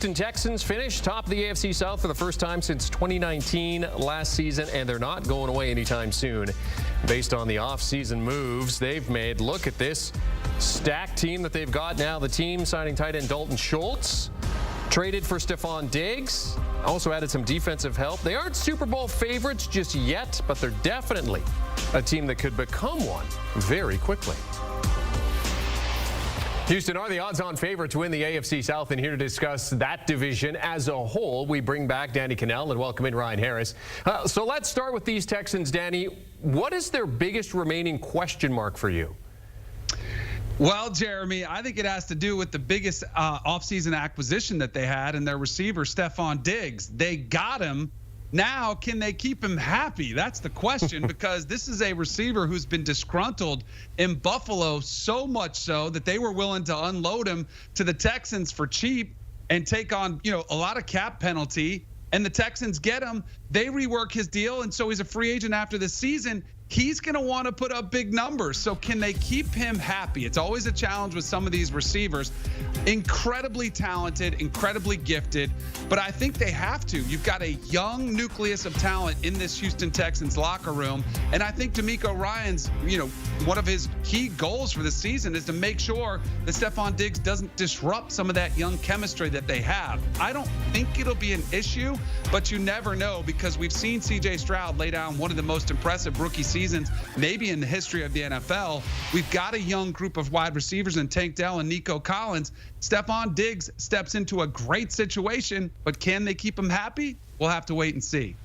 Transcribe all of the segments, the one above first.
Texans finished top of the AFC South for the first time since 2019 last season, and they're not going away anytime soon. Based on the offseason moves they've made, look at this stacked team that they've got now. The team signing tight end Dalton Schultz, traded for Stephon Diggs, also added some defensive help. They aren't Super Bowl favorites just yet, but they're definitely a team that could become one very quickly. Houston are the odds-on favorite to win the AFC South, and here to discuss that division as a whole, we bring back Danny Kanell and welcome in Ryan Harris. So let's start with these Texans, Danny. What is their biggest remaining question mark for you? Well, Jeremy, I think it has to do with the biggest offseason acquisition that they had in their receiver, Stephon Diggs. They got him. Now, can they keep him happy? That's the question, because this is a receiver who's been disgruntled in Buffalo, so much so that they were willing to unload him to the Texans for cheap and take on, a lot of cap penalty. And the Texans get him. They rework his deal, and so he's a free agent after the season. He's going to want to put up big numbers. So can they keep him happy? It's always a challenge with some of these receivers. Incredibly talented, incredibly gifted, but I think they have to. You've got a young nucleus of talent in this Houston Texans locker room, and I think DeMeco Ryans, one of his key goals for the season is to make sure that Stephon Diggs doesn't disrupt some of that young chemistry that they have. I don't think it'll be an issue, but you never know, because we've seen C.J. Stroud lay down one of the most impressive rookie seasons maybe in the history of the NFL. We've got a young group of wide receivers in Tank Dell and Nico Collins. Stephon Diggs steps into a great situation, but can they keep him happy? We'll have to wait and see.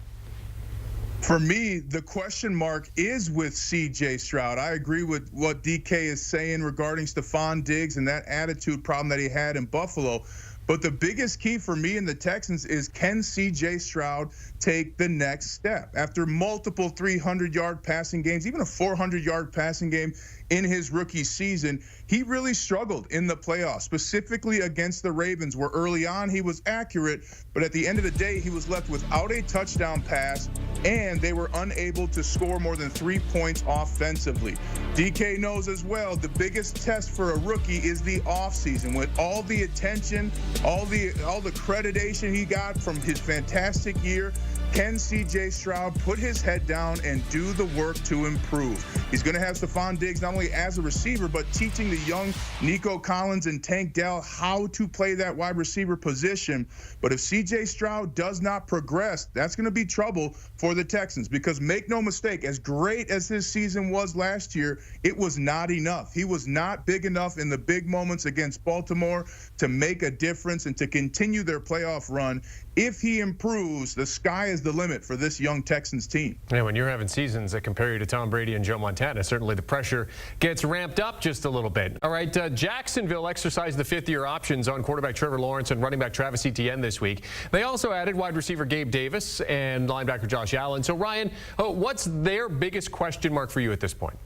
For me, the question mark is with C.J. Stroud. I agree with what DK is saying regarding Stephon Diggs and that attitude problem that he had in Buffalo. But the biggest key for me in the Texans is, can C.J. Stroud take the next step? After multiple 300-yard passing games, even a 400-yard passing game in his rookie season, he really struggled in the playoffs, specifically against the Ravens, where early on he was accurate, but at the end of the day, he was left without a touchdown pass, and they were unable to score more than 3 points offensively. DK knows as well, the biggest test for a rookie is the offseason. With all the attention, all the accreditation he got from his fantastic year, can C.J. Stroud put his head down and do the work to improve? He's going to have Stephon Diggs not only as a receiver, but teaching the young Nico Collins and Tank Dell how to play that wide receiver position. But if C.J. Stroud does not progress, that's going to be trouble for the Texans, because make no mistake, as great as his season was last year, it was not enough. He was not big enough in the big moments against Baltimore to make a difference and to continue their playoff run. If he improves, the sky is the limit for this young Texans team. Yeah, when you're having seasons that compare you to Tom Brady and Joe Montana, certainly the pressure gets ramped up just a little bit. All right, Jacksonville exercised the fifth-year options on quarterback Trevor Lawrence and running back Travis Etienne this week. They also added wide receiver Gabe Davis and linebacker Josh Allen. So, Ryan, what's their biggest question mark for you at this point?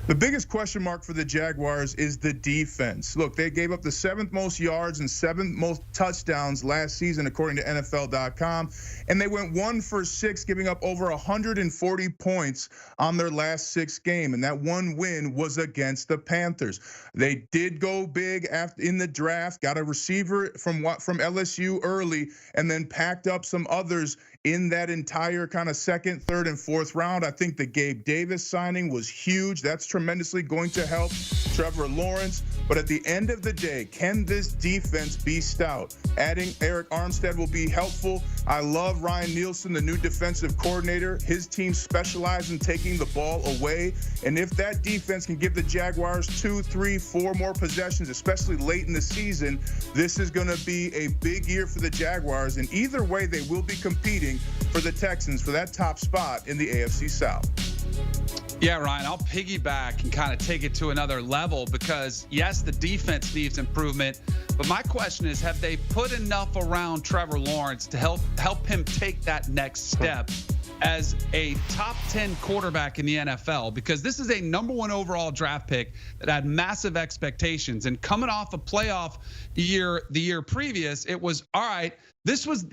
The biggest question mark for the Jaguars is the defense. Look, they gave up the 7th most yards and 7th most touchdowns last season, according to NFL.com, and they went 1 for 6, giving up over 140 points on their last 6 games, and that one win was against the Panthers. They did go big in the draft, got a receiver from LSU early, and then packed up some others in that entire kind of 2nd, 3rd, and 4th round. I think the Gabe Davis signing was huge. That's tremendously going to help Trevor Lawrence. But at the end of the day, can this defense be stout? Adding Eric Armstead will be helpful. I love Ryan Nielsen, the new defensive coordinator. His team specializes in taking the ball away. And if that defense can give the Jaguars 2, 3, 4 more possessions, especially late in the season, this is going to be a big year for the Jaguars. And either way, they will be competing for the Texans for that top spot in the AFC South. Yeah, Ryan, I'll piggyback and kind of take it to another level, because, yes, the defense needs improvement. But my question is, have they put enough around Trevor Lawrence to help him take that next step as a top 10 quarterback in the NFL? Because this is a #1 overall draft pick that had massive expectations. And coming off a playoff year, the year previous, it was, all right,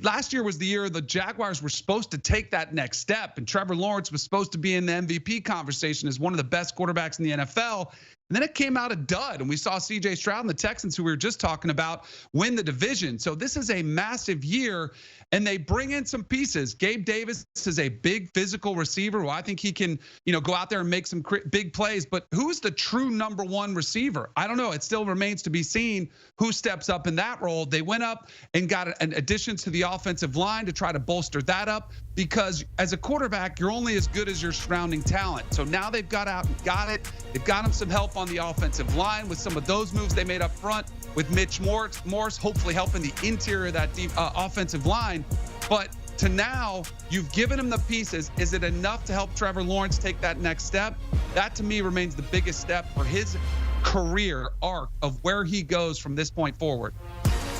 last year was the year the Jaguars were supposed to take that next step, and Trevor Lawrence was supposed to be in the MVP conversation as one of the best quarterbacks in the NFL. And then it came out a dud, and we saw C.J. Stroud and the Texans, who we were just talking about, win the division. So this is a massive year, and they bring in some pieces. Gabe Davis is a big physical receiver who I think he can, go out there and make some big plays. But who's the true number one receiver? I don't know. It still remains to be seen who steps up in that role. They went up and got an addition to the offensive line to try to bolster that up, because as a quarterback, you're only as good as your surrounding talent. So now they've got out and got it. They've got him some help on the offensive line with some of those moves they made up front with Mitch Morse hopefully helping the interior of that offensive line. But to now, you've given him the pieces. Is it enough to help Trevor Lawrence take that next step? That, to me, remains the biggest step for his career arc of where he goes from this point forward.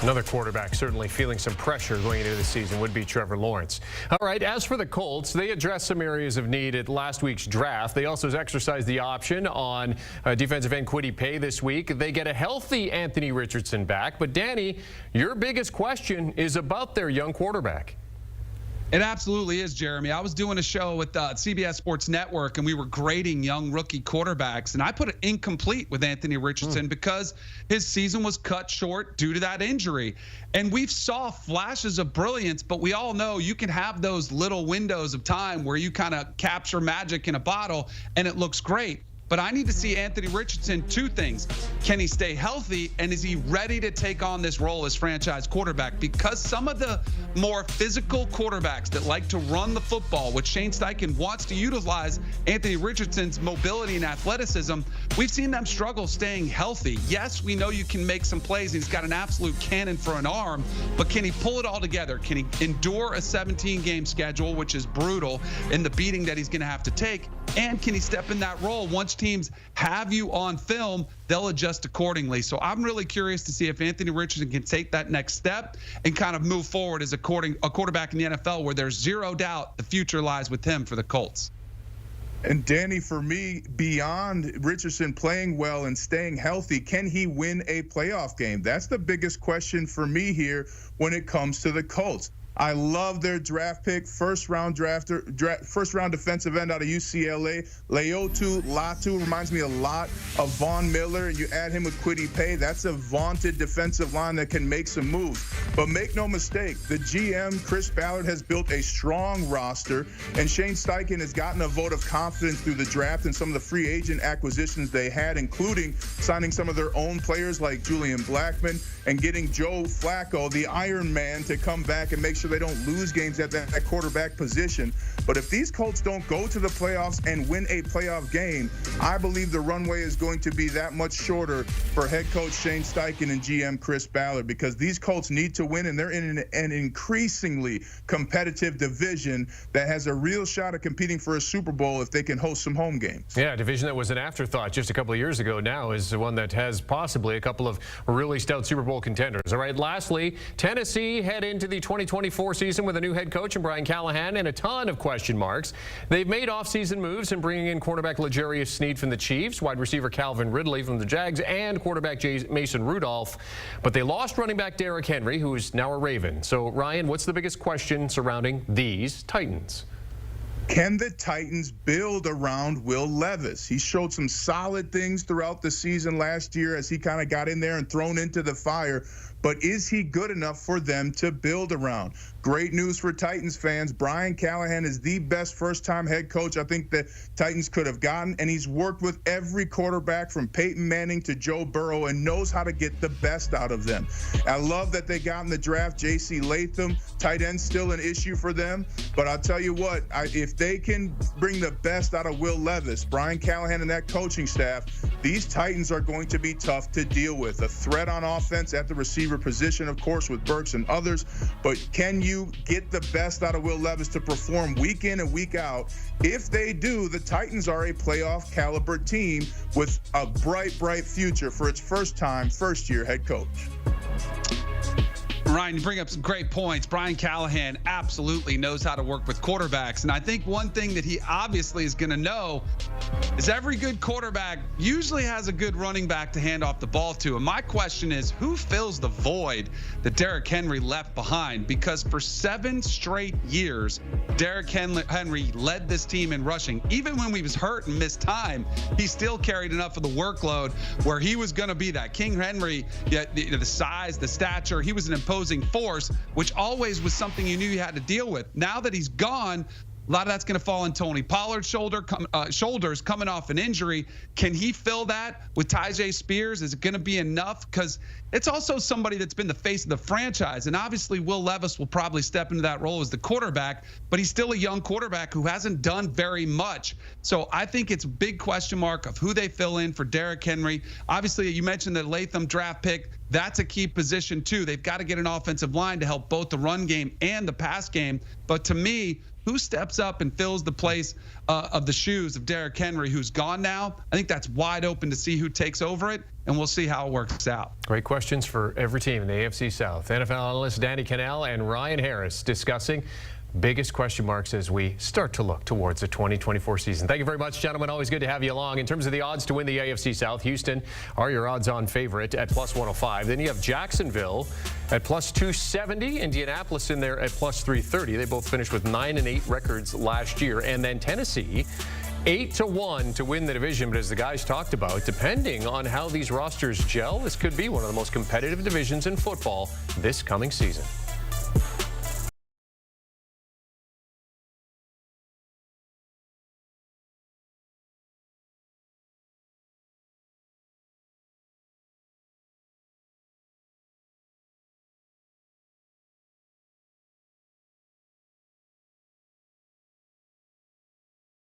Another quarterback certainly feeling some pressure going into the season would be Trevor Lawrence. All right, as for the Colts, they addressed some areas of need at last week's draft. They also exercised the option on defensive end Kwity Paye this week. They get a healthy Anthony Richardson back. But, Danny, your biggest question is about their young quarterback. It absolutely is, Jeremy. I was doing a show with CBS Sports Network, and we were grading young rookie quarterbacks, and I put it incomplete with Anthony Richardson because his season was cut short due to that injury. And we've saw flashes of brilliance, but we all know you can have those little windows of time where you kind of capture magic in a bottle, and it looks great. But I need to see Anthony Richardson, two things. Can he stay healthy, and is he ready to take on this role as franchise quarterback? Because some of the more physical quarterbacks that like to run the football, which Shane Steichen wants to utilize Anthony Richardson's mobility and athleticism, we've seen them struggle staying healthy. Yes, we know you can make some plays, and he's got an absolute cannon for an arm, but can he pull it all together? Can he endure a 17-game schedule, which is brutal, and the beating that he's going to have to take? And can he step in that role? Once teams have you on film, they'll adjust accordingly. So I'm really curious to see if Anthony Richardson can take that next step and kind of move forward as a quarterback in the NFL, where there's zero doubt the future lies with him for the Colts. And Danny, for me, beyond Richardson playing well and staying healthy, can he win a playoff game? That's the biggest question for me here when it comes to the Colts. I love their draft pick, first round defensive end out of UCLA. Leotu Latu reminds me a lot of Von Miller. You add him with Kwity Paye, that's a vaunted defensive line that can make some moves. But make no mistake, the GM, Chris Ballard, has built a strong roster, and Shane Steichen has gotten a vote of confidence through the draft and some of the free agent acquisitions they had, including signing some of their own players like Julian Blackmon and getting Joe Flacco, the Iron Man, to come back and make sure they don't lose games at that quarterback position. But if these Colts don't go to the playoffs and win a playoff game, I believe the runway is going to be that much shorter for head coach Shane Steichen and GM Chris Ballard, because these Colts need to win, and they're in an increasingly competitive division that has a real shot at competing for a Super Bowl if they can host some home games. Yeah, a division that was an afterthought just a couple of years ago now is the one that has possibly a couple of really stout Super Bowl contenders. All right, lastly, Tennessee head into the 2024 season with a new head coach in Brian Callahan and a ton of question marks. They've made offseason moves in bringing in quarterback L'Jarius Sneed from the Chiefs, wide receiver Calvin Ridley from the Jags, and quarterback Mason Rudolph. But they lost running back Derrick Henry, who is now a Raven. So, Ryan, what's the biggest question surrounding these Titans? Can the Titans build around Will Levis? He showed some solid things throughout the season last year as he kind of got in there and thrown into the fire. But is he good enough for them to build around? Great news for Titans fans. Brian Callahan is the best first-time head coach I think the Titans could have gotten, and he's worked with every quarterback from Peyton Manning to Joe Burrow and knows how to get the best out of them. I love that they got in the draft J.C. Latham. Tight end's still an issue for them, but I'll tell you what, if they can bring the best out of Will Levis, Brian Callahan and that coaching staff, these Titans are going to be tough to deal with. A threat on offense at the receiver position, of course, with Burks and others, but can you get the best out of Will Levis to perform week in and week out? If they do, the Titans are a playoff caliber team with a bright future for its first-year head coach. Ryan, you bring up some great points. Brian Callahan absolutely knows how to work with quarterbacks. And I think one thing that he obviously is going to know is every good quarterback usually has a good running back to hand off the ball to. And my question is, who fills the void that Derrick Henry left behind? Because for 7 straight years, Derrick Henry led this team in rushing. Even when he was hurt and missed time, he still carried enough of the workload where he was going to be that King Henry, the size, the stature. He was an imposing force, which always was something you knew you had to deal with. Now that he's gone, a lot of that's going to fall on Tony Pollard's shoulders coming off an injury. Can he fill that with Tyjae Spears? Is it going to be enough? Because it's also somebody that's been the face of the franchise. And obviously, Will Levis will probably step into that role as the quarterback, but he's still a young quarterback who hasn't done very much. So I think it's a big question mark of who they fill in for Derrick Henry. Obviously, you mentioned the Latham draft pick. That's a key position, too. They've got to get an offensive line to help both the run game and the pass game. But to me, who steps up and fills the place of the shoes of Derrick Henry, who's gone now? I think that's wide open to see who takes over it, and we'll see how it works out. Great questions for every team in the AFC South. NFL analyst Danny Kanell and Ryan Harris discussing biggest question marks as we start to look towards the 2024 season. Thank you very much, gentlemen. Always good to have you along. In terms of the odds to win the AFC South, Houston are your odds-on favorite at +105. Then you have Jacksonville at +270. Indianapolis in there at +330. They both finished with 9-8 records last year. And then Tennessee, 8-1 to win the division. But as the guys talked about, depending on how these rosters gel, this could be one of the most competitive divisions in football this coming season.